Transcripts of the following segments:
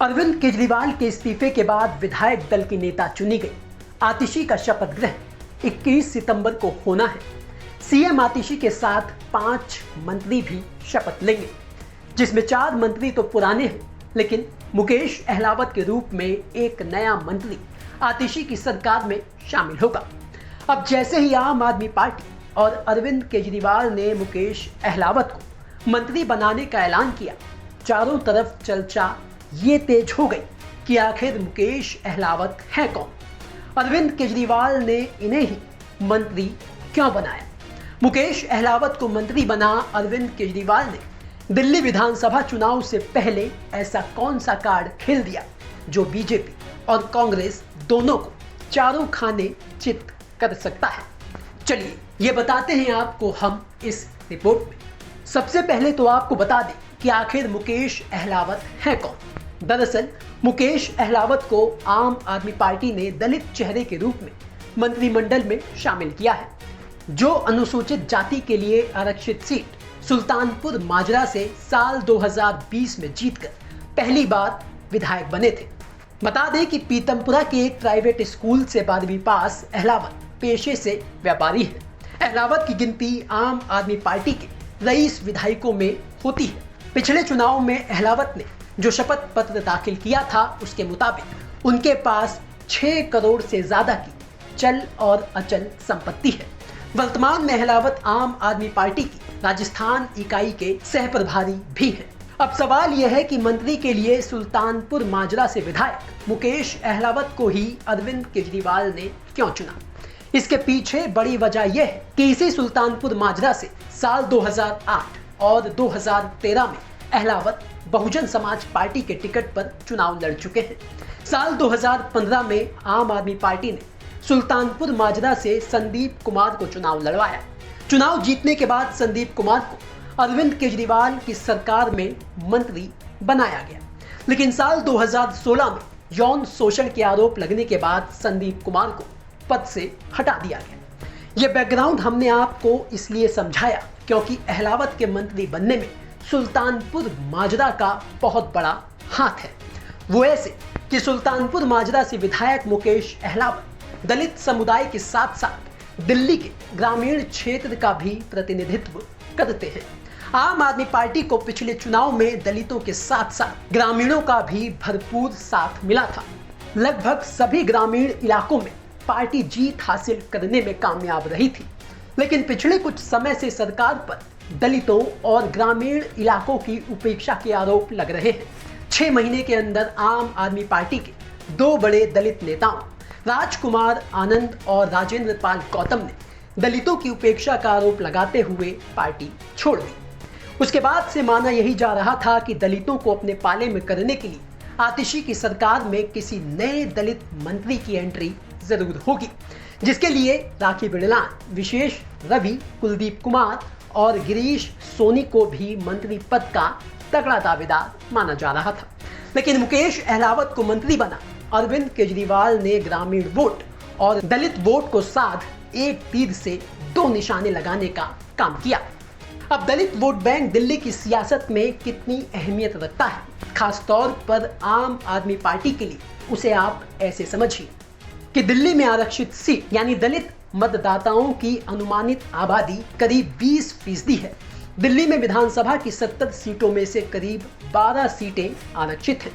अरविंद केजरीवाल के इस्तीफे के बाद विधायक दल की नेता चुनी गई। आतिशी का शपथ ग्रहण 21 सितंबर को होना है। सीएम आतिशी के साथ 5 मंत्री भी शपथ लेंगे, जिसमें 4 मंत्री तो पुराने हैं, लेकिन मुकेश अहलावत के रूप में एक नया मंत्री आतिशी की सरकार में शामिल होगा। अब जैसे ही आम आदमी पार्टी और अरविंद केजरीवाल ने मुकेश अहलावत को मंत्री बनाने का ऐलान किया, चारों तरफ चर्चा ये तेज हो गई कि आखिर मुकेश अहलावत है कौन। अरविंद केजरीवाल ने इन्हें ही मंत्री क्यों बनाया। मुकेश अहलावत को मंत्री बना अरविंद केजरीवाल ने दिल्ली विधानसभा चुनाव से पहले ऐसा कौन सा कार्ड खेल दिया जो बीजेपी और कांग्रेस दोनों को चारों खाने चित कर सकता है। चलिए ये बताते हैं आपको हम इस रिपोर्ट में। सबसे पहले तो आपको बता दें कि आखिर मुकेश अहलावत है कौन। दरअसल मुकेश अहलावत को आम आदमी पार्टी ने दलित चेहरे के रूप में मंत्रिमंडल में शामिल किया है, जो अनुसूचित जाति के लिए आरक्षित सीट सुल्तानपुर माजरा से साल 2020 में जीतकर पहली बार विधायक बने थे। बता दें कि पीतमपुरा के एक प्राइवेट स्कूल से 12वीं पास अहलावत पेशे से व्यापारी है। अहलावत की गिनती आम आदमी पार्टी के रईस विधायकों में होती है। पिछले चुनाव में अहलावत ने जो शपथ पत्र दाखिल किया था, उसके मुताबिक उनके पास 6 करोड़ से ज्यादा की चल और अचल संपत्ति है। वर्तमान में अहलावत आम आदमी पार्टी की राजस्थान इकाई के सह-प्रभारी भी हैं। अब सवाल यह है कि मंत्री के लिए सुल्तानपुर माजरा से विधायक मुकेश अहलावत को ही अरविंद केजरीवाल ने क्यों चुना। इसके पीछे बड़ी वजह यह है कि इसी सुल्तानपुर माजरा से साल 2008 और 2013 में अहलावत बहुजन समाज पार्टी के टिकट पर चुनाव लड़ चुके हैं। साल 2015 में आम आदमी पार्टी ने सुल्तानपुर माजरा से संदीप कुमार को चुनाव लड़वाया। चुनाव जीतने के बाद संदीप कुमार को अरविंद केजरीवाल की सरकार में मंत्री बनाया गया, लेकिन साल 2016 में यौन शोषण के आरोप लगने के बाद संदीप कुमार को पद से हटा दिया गया। यह बैकग्राउंड हमने आपको इसलिए समझाया क्योंकि अहलावत के मंत्री बनने में सुल्तानपुर माजरा का बहुत बड़ा हाथ है। वो ऐसे कि सुल्तानपुर माजरा से विधायक मुकेश अहलावत दलित समुदाय के साथ साथ दिल्ली के ग्रामीण क्षेत्र का भी प्रतिनिधित्व करते हैं। आम आदमी पार्टी को पिछले चुनाव में दलितों के साथ साथ ग्रामीणों का भी भरपूर साथ मिला था। लगभग सभी ग्रामीण इलाकों में पार्टी जीत हासिल करने में कामयाब रही थी, लेकिन पिछले कुछ समय से सरकार पर दलितों और ग्रामीण इलाकों की उपेक्षा के आरोप लग रहे हैं। 6 महीने के अंदर आम आदमी पार्टी के 2 बड़े दलित नेताओं राजकुमार आनंद और राजेंद्र पाल गौतम ने दलितों की उपेक्षा का आरोप लगाते हुए पार्टी छोड़ दी। उसके बाद से माना यही जा रहा था कि दलितों को अपने पाले में करने के लिए आतिशी की सरकार में किसी नए दलित मंत्री की एंट्री जरूर होगी, जिसके लिए राखी बिड़लान, विशेष रवि, कुलदीप कुमार और गिरीश सोनी को भी मंत्री पद का तगड़ा दावेदार माना जा रहा था। लेकिन मुकेश अहलावत को मंत्री बना अरविंद केजरीवाल ने ग्रामीण वोट और दलित वोट को साध एक तीर से 2 निशाने लगाने का काम किया। अब दलित वोट बैंक दिल्ली की सियासत में कितनी अहमियत रखता है, खासतौर पर आम आदमी पार्टी के लिए, उसे आप ऐसे समझिए कि दिल्ली में आरक्षित सीट यानी दलित मतदाताओं की अनुमानित आबादी करीब 20% है। दिल्ली में विधानसभा की 70 सीटों में से करीब 12 सीटें आरक्षित हैं।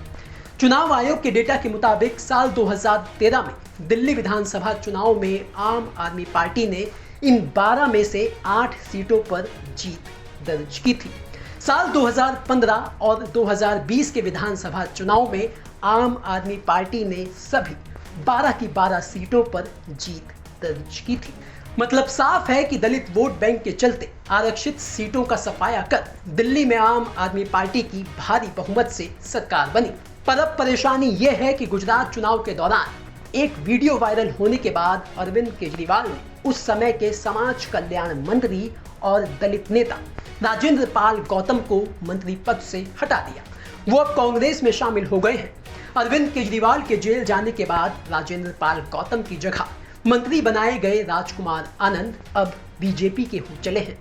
चुनाव आयोग के डेटा के मुताबिक साल 2013 में दिल्ली विधानसभा चुनाव में आम आदमी पार्टी ने इन 12 में से 8 सीटों पर जीत दर्ज की थी। साल 2015 और 2020 के विधानसभा चुनाव में आम आदमी पार्टी ने सभी 12 की 12 सीटों पर जीत दर्ज की थी। मतलब साफ है कि दलित वोट बैंक के चलते आरक्षित सीटों का सफाया कर दिल्ली में आम आदमी पार्टी की भारी बहुमत से सरकार बनी। पर अब परेशानी यह है कि गुजरात चुनाव के दौरान एक वीडियो वायरल होने के बाद अरविंद केजरीवाल ने उस समय के समाज कल्याण मंत्री और दलित नेता राजेंद्र पाल गौतम को मंत्री पद से हटा दिया। वो अब कांग्रेस में शामिल हो गए हैं। अरविंद केजरीवाल के जेल जाने के बाद राजेंद्र पाल गौतम की जगह मंत्री बनाए गए राजकुमार आनंद अब बीजेपी के हो चले हैं।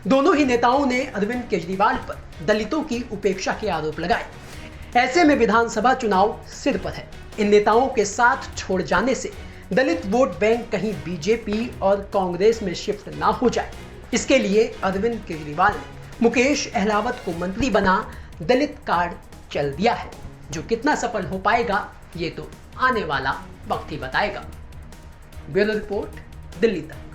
दोनों ही नेताओं ने अरविंद केजरीवाल पर दलितों की उपेक्षा के आरोप लगाए। ऐसे में विधानसभा चुनाव सिर पर है। इन नेताओं के साथ छोड़ जाने से दलित वोट बैंक कहीं बीजेपी और कांग्रेस में शिफ्ट ना हो जाए, इसके लिए अरविंद केजरीवाल ने मुकेश अहलावत को मंत्री बना दलित कार्ड चल दिया है। जो कितना सफल हो पाएगा ये तो आने वाला वक्त ही बताएगा। ब्यूरो रिपोर्ट, दिल्ली तक।